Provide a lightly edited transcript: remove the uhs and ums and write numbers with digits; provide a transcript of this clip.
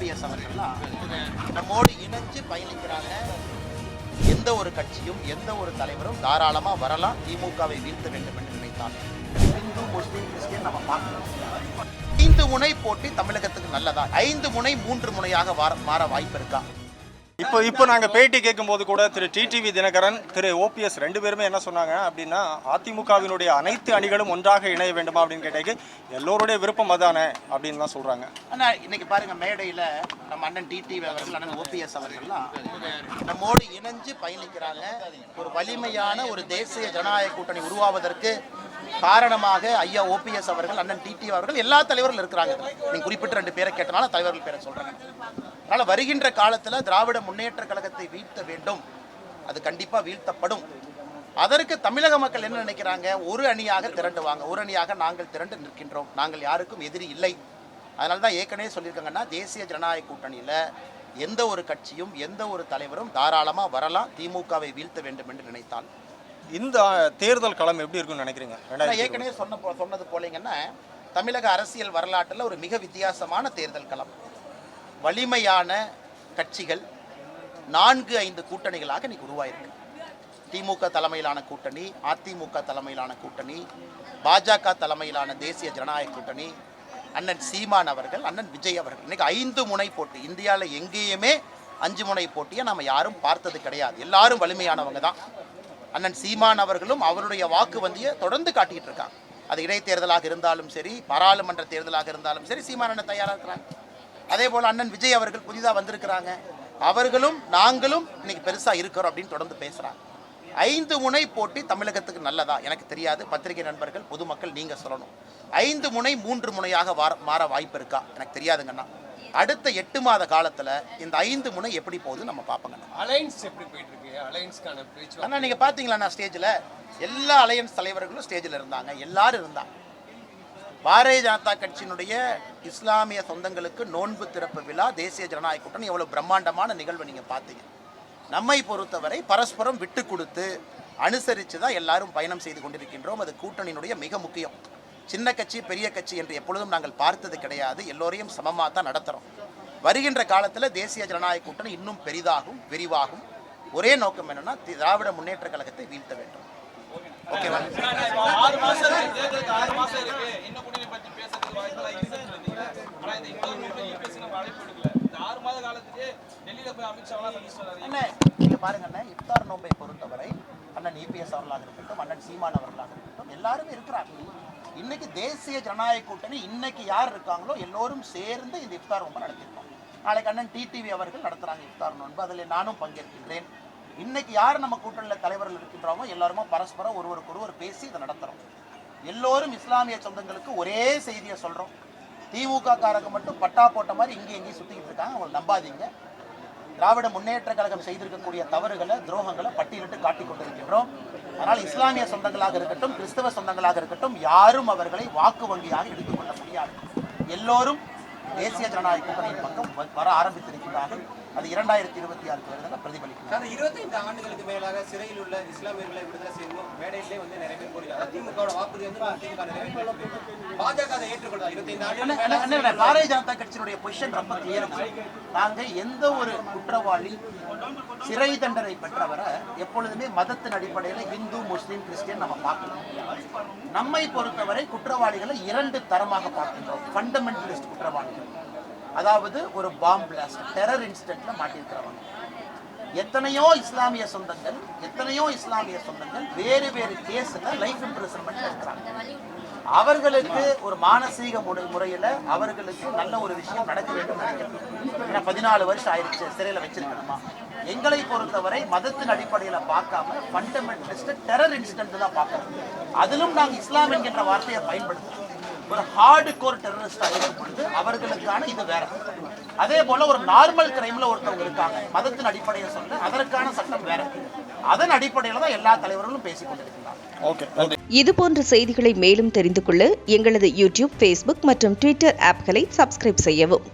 OPS அவர்கள்லாம் நம்மோடு இணைஞ்சு பயணிக்கிறாங்க. எந்த ஒரு கட்சியும் எந்த ஒரு தலைவரும் தாராளமா வரலாம் திமுகவை வீழ்த்த வேண்டும் என்று நினைத்தால். இந்து முஸ்லீம் கிறிஸ்டியன் நம்ம பார்க்கணும். 5 முனை போட்டி தமிழகத்துக்கு நல்லதா? 5 முனை 3 முனையாக மாற வாய்ப்பு இருக்கா? இப்போ நாங்கள் பேட்டி கேட்கும்போது கூட திரு டிடிவி தினகரன் திரு ஓபிஎஸ் 2 பேருமே என்ன சொன்னாங்க அப்படின்னா, அதிமுகவினுடைய அனைத்து அணிகளும் ஒன்றாக இணைய வேண்டுமா அப்படின்னு கேட்டதுக்கு எல்லோருடைய விருப்பம் அதானே அப்படின்னு தான் சொல்றாங்க. ஆனால் இன்னைக்கு பாருங்க, மேடையில் நம்ம அண்ணன் டிடிவி அவர்கள், அண்ணன் ஓபிஎஸ் அவர்கள்லாம் நம்மோடு இணைஞ்சு பயணிக்கிறாங்க. ஒரு வலிமையான ஒரு தேசிய ஜனநாயக கூட்டணி உருவாவதற்கு காரணமாக ஐயா ஓபிஎஸ் அவர்கள், அண்ணன் டிடிவி அவர்கள், எல்லா தலைவர்கள் இருக்கிறாங்க. நீங்க குறிப்பிட்ட 2 பேரை கேட்டனால தலைவர்கள் பேரை சொல்றாங்க. அதனால் வருகின்ற காலத்தில் திராவிட முன்னேற்ற கழகத்தை வீழ்த்த வேண்டும். அது கண்டிப்பாக வீழ்த்தப்படும். அதற்கு தமிழக மக்கள் என்ன நினைக்கிறாங்க? ஒரு அணியாக திரண்டுவாங்க. ஒரு அணியாக நாங்கள் திரண்டு நிற்கின்றோம். நாங்கள் யாருக்கும் எதிரி இல்லை. அதனால தான் ஏற்கனவே சொல்லியிருக்காங்கன்னா, தேசிய ஜனநாயக கூட்டணியில் எந்த ஒரு கட்சியும் எந்த ஒரு தலைவரும் தாராளமாக வரலாம் திமுகவை வீழ்த்த வேண்டும் என்று நினைத்தால். இந்த தேர்தல் களம் எப்படி இருக்குன்னு நினைக்கிறீங்க? ஏற்கனவே சொன்னது போலீங்கன்னா, தமிழக அரசியல் வரலாற்றில் ஒரு மிக வித்தியாசமான தேர்தல் களம். வலிமையான கட்சிகள் 4-5 கூட்டணிகளாக இன்னைக்கு உருவாயிருக்கு. திமுக தலைமையிலான கூட்டணி, அதிமுக தலைமையிலான கூட்டணி, பாஜக தலைமையிலான தேசிய ஜனநாயக கூட்டணி, அண்ணன் சீமான் அவர்கள், அண்ணன் விஜய் அவர்கள். இன்னைக்கு 5 முனை போட்டி. இந்தியாவில் எங்கேயுமே 5 முனை போட்டியை நம்ம யாரும் பார்த்தது கிடையாது. எல்லாரும் வலிமையானவங்க தான். அண்ணன் சீமான் அவர்களும் அவருடைய வாக்கு வந்தியை தொடர்ந்து காட்டிட்டு இருக்காங்க. அது இடைத்தேர்தலாக இருந்தாலும் சரி, பாராளுமன்ற தேர்தலாக இருந்தாலும் சரி, சீமான் அண்ணன் தயாராக இருக்கிறாங்க. அதே போல் அண்ணன் விஜய் அவர்கள் புதிதாக வந்திருக்கிறாங்க. அவர்களும் நாங்களும் இன்னைக்கு பெருசாக இருக்கிறோம் அப்படின்னு தொடர்ந்து பேசுகிறாங்க. 5 முனை போட்டி தமிழகத்துக்கு நல்லதா? எனக்கு தெரியாது. பத்திரிகை நண்பர்கள், பொதுமக்கள் நீங்கள் சொல்லணும். 5 முனை 3 முனையாக மாற வாய்ப்பு இருக்கா? எனக்கு தெரியாதுங்கண்ணா. அடுத்த 8 மாத காலத்தில் இந்த 5 முனை எப்படி போகுது நம்ம பார்ப்போங்கண்ணா. அலையன்ஸ் எப்படி போயிட்டு இருக்கு? அலையன்ஸ்க்கான பேச்சு அண்ணா நீங்கள் பார்த்தீங்களா? ஸ்டேஜில் எல்லா அலையன்ஸ் தலைவர்களும் ஸ்டேஜில் இருந்தாங்க. எல்லாரும் இருந்தாங்க. பாரதிய ஜனதா கட்சியினுடைய இஸ்லாமிய சொந்தங்களுக்கு நோன்பு திறப்பு விழா, தேசிய ஜனநாயக கூட்டணி எவ்வளோ பிரம்மாண்டமான நிகழ்வு நீங்கள் பார்த்தீங்க. நம்மை பொறுத்தவரை பரஸ்பரம் விட்டு கொடுத்து அனுசரித்து தான் எல்லாரும் பயணம் செய்து கொண்டிருக்கின்றோம். அது கூட்டணியினுடைய மிக முக்கியம். சின்ன கட்சி பெரிய கட்சி என்று எப்பொழுதும் நாங்கள் பார்த்தது கிடையாது. எல்லோரையும் சமமாக தான் நடத்துகிறோம். வருகின்ற காலத்தில் தேசிய ஜனநாயக கூட்டணி இன்னும் பெரிதாகும், விரிவாகும். ஒரே நோக்கம் என்னன்னா, திராவிட முன்னேற்ற கழகத்தை வீழ்த்த வேண்டும். ஓகேவா? 6 மாசம் இருக்கு. இன்னும் கூட்டணி பத்தி பேசுறதுக்கு வாய்ப்பு இருக்கு. ஆனா இந்த யூபிஎஸ்சி நம்ம அழைப்பு எடுக்கல. இந்த 6 மாத காலத்துக்கு டெல்லியில போய் அமித்ஷாவெல்லாம் சந்திச்சாரு. நீங்க பாருங்க, இஃப்தார் நோன்பை பொறுத்தவரை அண்ணன் இபிஎஸ் அவர்களாக இருக்கட்டும், அண்ணன் சீமான் அவர்களாக இருக்கட்டும், எல்லாருமே இருக்கிறாங்க. இன்னைக்கு தேசிய ஜனநாயக கூட்டணி இன்னைக்கு யார் இருக்காங்களோ எல்லோரும் சேர்ந்து இந்த இஃப்தார் நோன்பை நடத்திருக்கோம். நாளைக்கு அண்ணன் டிடிவி அவர்கள் நடத்துறாங்க இஃப்தார் நோன்பு. அதில் நானும் பங்கேற்கின்றேன். இன்னைக்கு யார் நம்ம கூட்டணியில் தலைவர்கள் இருக்கின்றோமோ எல்லாருமே பரஸ்பரம் ஒருவருக்கொருவர் பேசி இதை நடத்துகிறோம். எல்லோரும் இஸ்லாமிய சொந்தங்களுக்கு ஒரே செய்தியை சொல்கிறோம். திமுக காரங்க மட்டும் பட்டா போட்ட மாதிரி எங்கேயும் சுற்றிக்கிட்டு இருக்காங்க. அவங்களை நம்பாதீங்க. திராவிட முன்னேற்ற கழகம் செய்திருக்கக்கூடிய தவறுகளை, துரோகங்களை பட்டியலிட்டு காட்டிக் கொண்டிருக்கின்றோம். அதனால் இஸ்லாமிய சொந்தங்களாக இருக்கட்டும், கிறிஸ்தவ சொந்தங்களாக இருக்கட்டும், யாரும் அவர்களை வாக்கு வங்கியாக எடுத்துக்கொள்ள முடியாது. எல்லோரும் தேசிய ஜனநாயக கூட்டணியின் பக்கம் வர ஆரம்பித்திருக்கிறார்கள். அது 2026 தேர்தலில் பிரதிபலிக்கும். 25 ஆண்டுகளுக்கு மேலாக சிறையில் உள்ள இஸ்லாமியர்களை விடுதலை செய்யணும் மேடையிலே நிறைய பேர் போகிறாங்க. திமுக வாக்குறுதி பாஜக அதை ஏற்றுக்கொள்ளும். 25 ஆண்டு பாரதிய ஜனதா கட்சியினுடைய பொசிஷன் ரொம்ப கிளியர். நாங்கள் எந்த ஒரு குற்றவாளி சிறை தண்டனை பெற்றவரை எப்பொழுதுமே மதத்தின் அடிப்படையில் இந்து, முஸ்லீம், கிறிஸ்டியன் நம்ம பார்க்கணும். நம்மை பொறுத்தவரை குற்றவாளிகளை 2 தரமாக பார்க்கின்றோம். ஃபண்டமெண்டலிஸ்ட் குற்றவாளிகள், அதாவது ஒரு பாம்பு பிளாஸ்ட், டெரர் இன்சிடென்ட்ல மாட்டியிருக்கிறவங்க. எத்தனையோ இஸ்லாமிய சொந்தங்கள் வேறு வேறு கேஸ்ல லைஃப் இம்ப்ரிசன்மென்ட் இருக்கிறாங்க. அவர்களுக்கு ஒரு மானசீக முறையில் அவர்களுக்கு நல்ல ஒரு விஷயம் நடக்க வேண்டும் நினைக்கிறேன். ஏன்னா 14 வருஷம் ஆயிடுச்சு சிறையில் வச்சிருக்கணுமா? எங்களை பொறுத்தவரை மதத்தின் அடிப்படையில் பார்க்காம ஃபண்டமெண்டலிஸ்ட் டெரர் இன்சிடென்ட் தான் பார்க்கணும். அதிலும் நாங்கள் இஸ்லாம் என்கின்ற வார்த்தையை பயன்படுத்துகிறோம். ஒரு ஹார்டு கோர் டெரரிஸ்டா இருக்கும் பொழுது அவர்களுக்கான இது வேற. அதே போல ஒரு நார்மல் கிரைம்ல ஒருத்தவங்க இருக்காங்க, மதத்தின் அடிப்படையை சொல்ல அதற்கான சட்டம் வேற. அதன் அடிப்படையில் தான் எல்லா தலைவர்களும் பேசிக் கொண்டிருக்கிறாங்க. இது போன்ற செய்திகளை மேலும் தெரிந்து கொள்ள எங்களது யூடியூப், ஃபேஸ்புக் மற்றும் ட்விட்டர் ஆப்களை சப்ஸ்கிரைப் செய்யவும்.